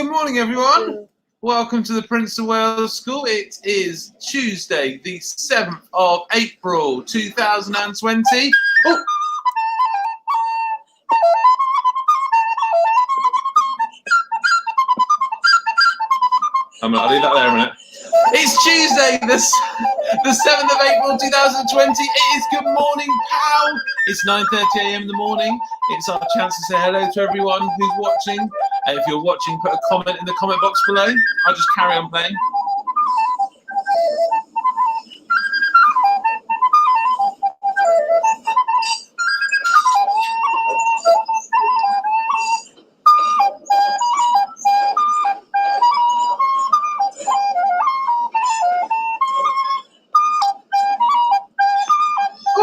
good morning, everyone. Welcome to the Prince of Wales School. It is Tuesday, the 7th of April, 2020. Oh. I'll leave that there a minute. It's Tuesday, the 7th of April, 2020. It is Good Morning POW. It's 9:30 a.m. in the morning. It's our chance to say hello to everyone who's watching. If you're watching, put a comment in the comment box below. I'll just carry on playing.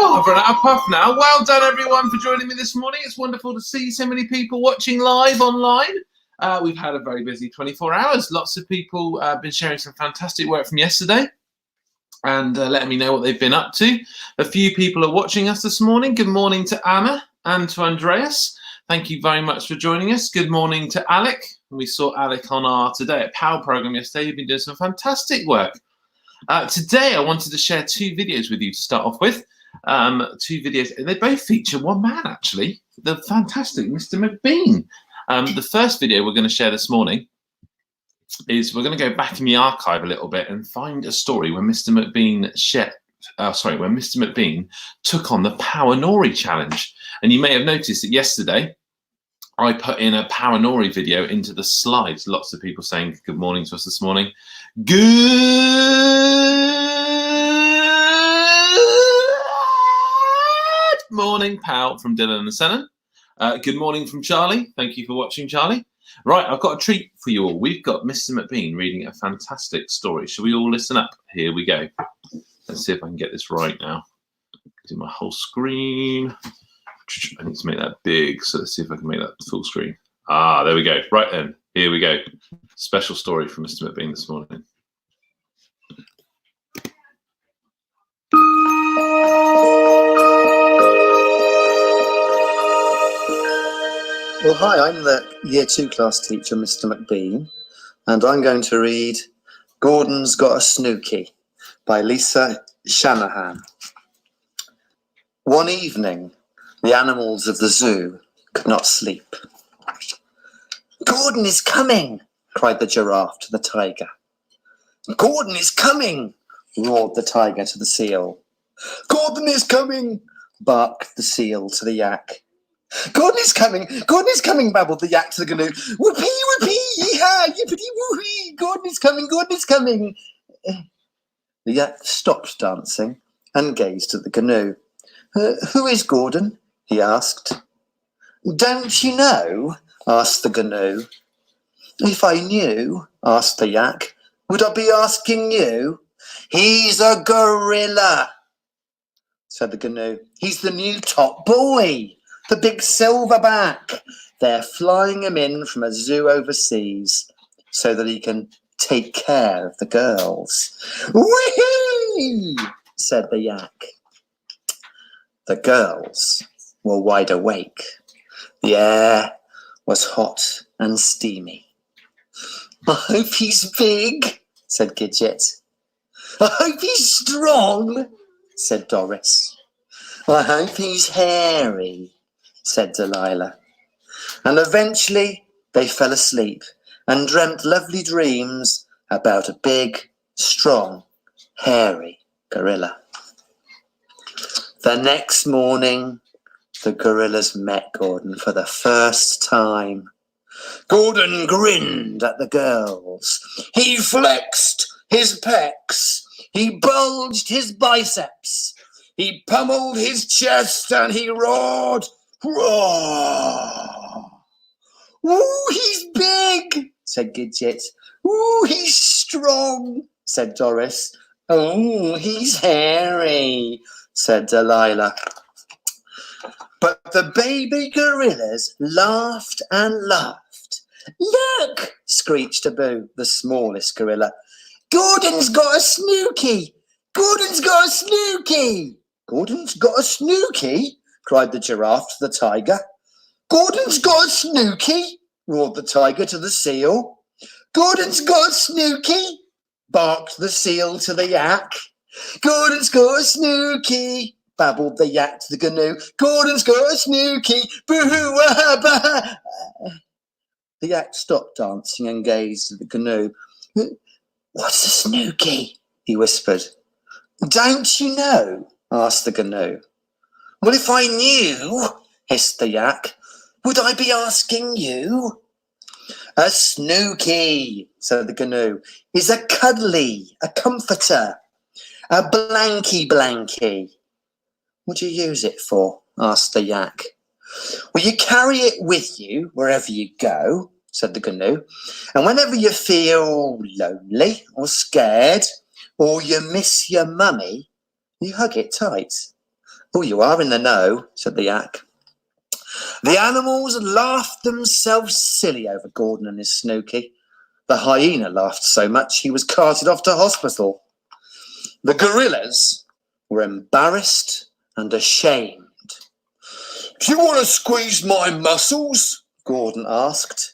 I've run out of puff now. Well done, everyone, for joining me this morning. It's wonderful to see so many people watching live online. We've had a very busy 24 hours. Lots of people have been sharing some fantastic work from yesterday and letting me know what they've been up to. A few people are watching us this morning. Good morning to Anna and to Andreas. Thank you very much for joining us. Good morning to Alec. We saw Alec on our Today at POW program yesterday. You've been doing some fantastic work. Today, I wanted to share two videos with you to start off with. Two videos, and they both feature one man, actually, the fantastic Mr. McBean. The first video we're going to share this morning is we're going to go back in the archive a little bit and find a story when Mr. McBean when Mr. McBean took on the Power Nori challenge. And you may have noticed that yesterday I put in a Power Nori video into the slides. Lots of people saying good morning to us this morning. Good morning, POW from Dylan and Senna. Good morning from Charlie. Thank you for watching, Charlie. Right, I've got a treat for you all. We've got Mr. McBean reading a fantastic story. Shall we all listen up? Here we go. Let's see if I can get this right now. Do my whole screen. I need to make that big, so let's see if I can make that full screen. Ah, there we go. Right then, here we go. Special story from Mr. McBean this morning. Well, hi, I'm the Year 2 class teacher, Mr. McBean, and I'm going to read Gordon's Got a Snooky by Lisa Shanahan. One evening, the animals of the zoo could not sleep. "Gordon is coming!" cried the giraffe to the tiger. "Gordon is coming!" roared the tiger to the seal. "Gordon is coming!" barked the seal to the yak. "Gordon is coming! Gordon is coming!" babbled the yak to the canoe. "Whoopee, whoopee, yee-haw, yippity woo-hee! Gordon is coming! Gordon is coming!" The yak stopped dancing and gazed at the canoe. "Who is Gordon?" he asked. "Don't you know?" asked the canoe. "If I knew," asked the yak, "would I be asking you?" "He's a gorilla," said the canoe. "He's the new top boy. The big silverback. They're flying him in from a zoo overseas so that he can take care of the girls." "Whee!" said the yak. The girls were wide awake. The air was hot and steamy. "I hope he's big," said Gidget. "I hope he's strong," said Doris. "I hope he's hairy," said Delilah. And eventually they fell asleep and dreamt lovely dreams about a big, strong, hairy gorilla. The next morning, the gorillas met Gordon for the first time. Gordon grinned at the girls. He flexed his pecs. He bulged his biceps. He pummeled his chest and he roared, "Roar!" "Ooh, he's big," said Gidget. "Ooh, he's strong," said Doris. "Oh, he's hairy," said Delilah. But the baby gorillas laughed and laughed. "Look," screeched Abu, the smallest gorilla. "Gordon's got a snooky! Gordon's got a snooky!" "Gordon's got a snooky?" cried the giraffe to the tiger. "Gordon's got a snooky?" roared the tiger to the seal. Gordon's got a Snooky, barked the seal to the yak. Gordon's got a Snooky, babbled the yak to the canoe. Gordon's got a Snooky, boo-hoo-ah-bah. The yak stopped dancing and gazed at the canoe. What's a Snooky? He whispered. Don't you know? Asked the canoe. Well, if I knew, hissed the yak, would I be asking you? A Snooky, said the canoe, is a cuddly, a comforter, a blanky. What do you use it for? Asked the yak. Well, you carry it with you wherever you go, said the canoe, and whenever you feel lonely or scared or you miss your mummy, you hug it tight. Oh, you are in the know, said the yak. The animals laughed themselves silly over Gordon and his Snooky. The hyena laughed so much he was carted off to hospital. The gorillas were embarrassed and ashamed. Do you want to squeeze my muscles? Gordon asked.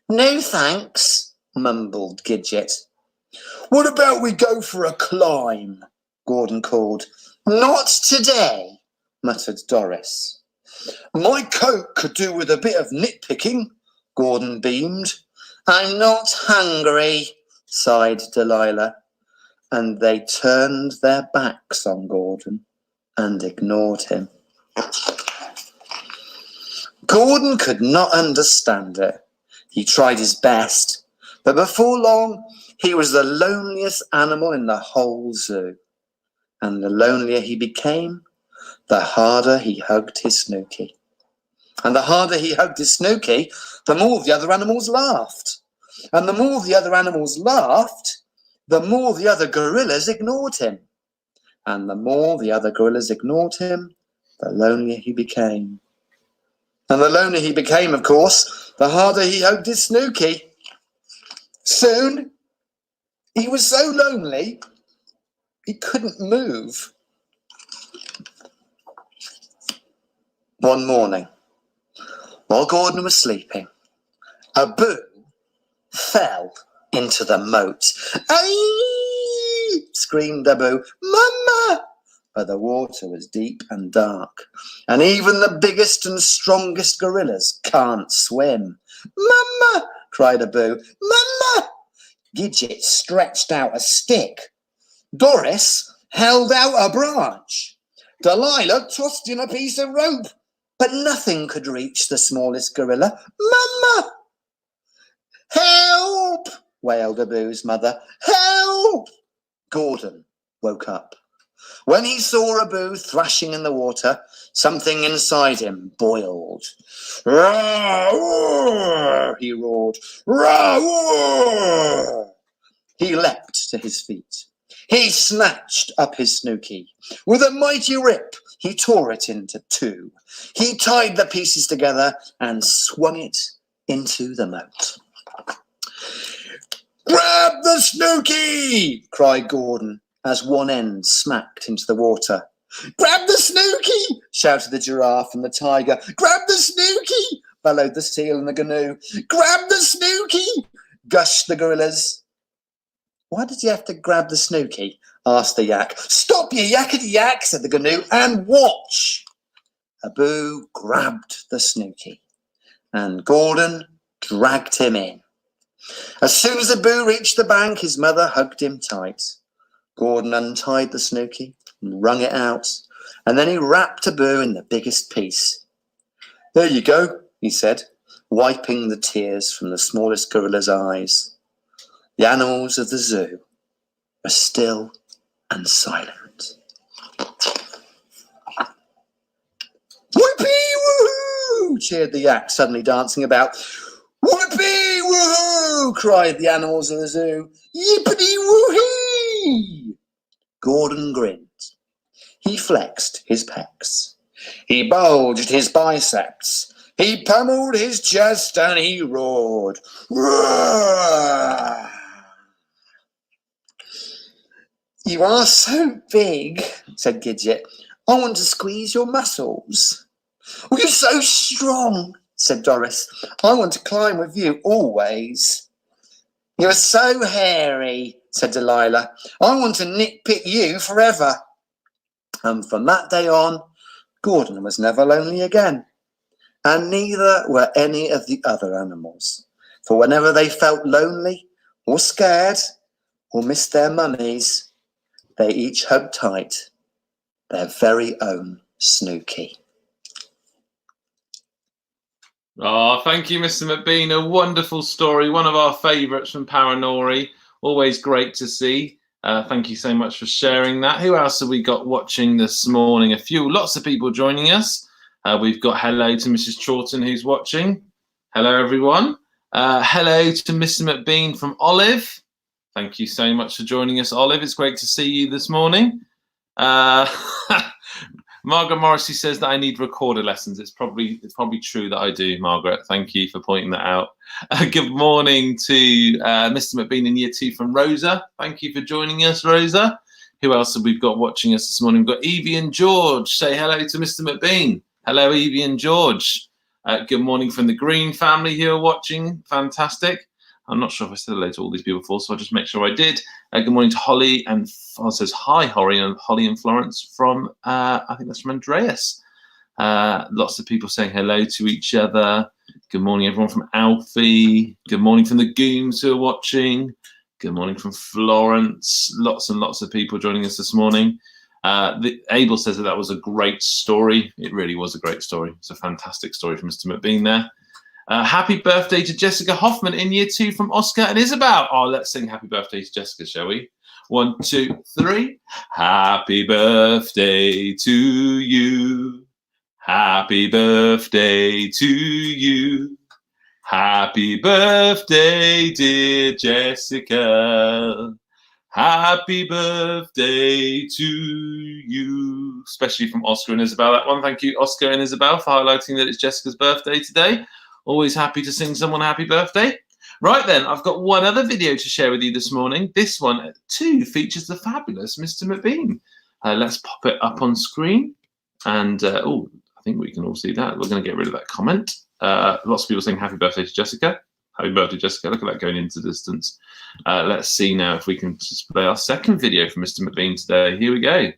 No, thanks, mumbled Gidget. What about we go for a climb? Gordon called. Not today, muttered Doris. My coat could do with a bit of nitpicking, Gordon beamed. I'm not hungry, sighed Delilah, and they turned their backs on Gordon and ignored him. Gordon could not understand it. He tried his best, but before long he was the loneliest animal in the whole zoo. And the lonelier he became, the harder he hugged his Snooky. And the harder he hugged his Snooky, the more the other animals laughed. And the more the other animals laughed, the more the other gorillas ignored him. And the more the other gorillas ignored him, the lonelier he became. And the lonelier he became, of course, the harder he hugged his Snooky. Soon, he was so lonely, he couldn't move. One morning, while Gordon was sleeping, a boo fell into the moat. Aye! Screamed the boo. Mama! But the water was deep and dark, and even the biggest and strongest gorillas can't swim. Mama! Cried a boo. Mama! Gidget stretched out a stick. Doris held out a branch. Delilah tossed in a piece of rope, but nothing could reach the smallest gorilla. Mama! Help! Wailed a boo's mother. Help! Gordon woke up. When he saw a boo thrashing in the water, something inside him boiled. Roar! He roared. Roar! He leapt to his feet. He snatched up his Snooky. With a mighty rip, he tore it into two. He tied the pieces together and swung it into the moat. Grab the Snooky! Cried Gordon, as one end smacked into the water. Grab the Snooky! Shouted the giraffe and the tiger. Grab the Snooky! Bellowed the seal and the canoe. Grab the Snooky! Gushed the gorillas. Why did you have to grab the Snooky? Asked the yak. Stop, you yakety yak, said the canoe, and watch. A boo grabbed the Snooky, and Gordon dragged him in. As soon as the boo reached the bank, his mother hugged him tight. Gordon untied the Snooky and wrung it out, and then he wrapped a boo in the biggest piece. There you go, he said, wiping the tears from the smallest gorilla's eyes. The animals of the zoo were still and silent. Whoopee woohoo! Cheered the yak, suddenly dancing about. Whoopee woohoo! Cried the animals of the zoo. Yippity woohee! Gordon grinned. He flexed his pecs. He bulged his biceps. He pummeled his chest and he roared. Roar! You are so big, said Gidget. I want to squeeze your muscles. Oh, you're so strong, said Doris. I want to climb with you always. You're so hairy, said Delilah. I want to nitpick you forever. And from that day on, Gordon was never lonely again. And neither were any of the other animals. For whenever they felt lonely or scared or missed their mummies, they each hugged tight their very own Snooky. Oh, thank you, Mr. McBean. A wonderful story. One of our favourites from Paranori. Always great to see. Thank you so much for sharing that. Who else have we got watching this morning? Lots of people joining us. We've got hello to Mrs. Chawton who's watching. Hello, everyone. Hello to Mr. McBean from Olive. Thank you so much for joining us, Olive. It's great to see you this morning. Margaret Morrissey says that I need recorder lessons. It's probably true that I do, Margaret. Thank you for pointing that out. Good morning to Mr. McBean in Year 2 from Rosa. Thank you for joining us, Rosa. Who else have we got watching us this morning? We've got Evie and George. Say hello to Mr. McBean. Hello, Evie and George. Good morning from the Green family who are watching. Fantastic. I'm not sure if I said hello to all these people before, so I'll just make sure I did. Good morning to Holly and says hi, Holly and Florence from I think that's from Andreas. Lots of people saying hello to each other. Good morning, everyone from Alfie. Good morning from the Gooms who are watching. Good morning from Florence. Lots and lots of people joining us this morning. Abel says that was a great story. It really was a great story. It's a fantastic story from Mr. McBean there. Happy birthday to Jessica Hoffman in Year 2 from Oscar and Isabel. Oh, let's sing happy birthday to Jessica, shall we? 1, 2, 3. Happy birthday to you. Happy birthday to you. Happy birthday, dear Jessica. Happy birthday to you. Especially from Oscar and Isabel, that one. Thank you, Oscar and Isabel, for highlighting that it's Jessica's birthday today. Always happy to sing someone a happy birthday. Right then, I've got one other video to share with you this morning. This one, too, features the fabulous Mr. McBean. Let's pop it up on screen. And, I think we can all see that. We're going to get rid of that comment. Lots of people saying happy birthday to Jessica. Happy birthday, Jessica. Look at that going into the distance. Let's see now if we can display our second video from Mr. McBean today. Here we go.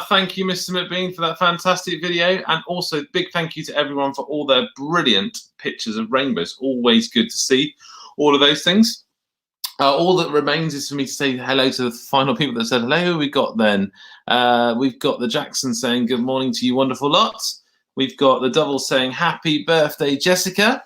Thank you, Mr. McBean, for that fantastic video. And also big thank you to everyone for all their brilliant pictures of rainbows. Always good to see all of those things. All that remains is for me to say hello to the final people that said hello. We've got we've got the Jackson saying good morning to you, wonderful lot. We've got the Double saying happy birthday, Jessica.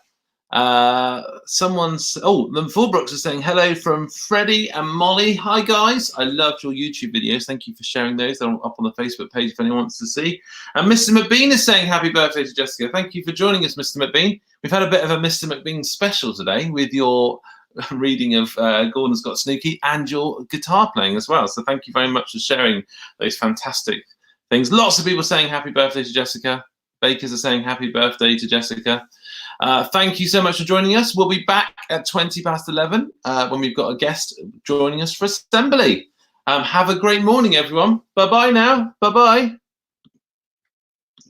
The Fullbrooks are saying hello from Freddie and Molly. Hi guys, I loved your YouTube videos. Thank you for sharing those. They're up on the Facebook page if anyone wants to see. And Mr. McBean is saying happy birthday to Jessica. Thank you for joining us, Mr. McBean. We've had a bit of a Mr. McBean special today with your reading of Gordon's Got Snooky and your guitar playing as well. So thank you very much for sharing those fantastic things. Lots of people saying happy birthday to Jessica. Bakers are saying happy birthday to Jessica. Thank you so much for joining us. We'll be back at 11:20 when we've got a guest joining us for assembly. Have a great morning, everyone. Bye-bye now. Bye-bye.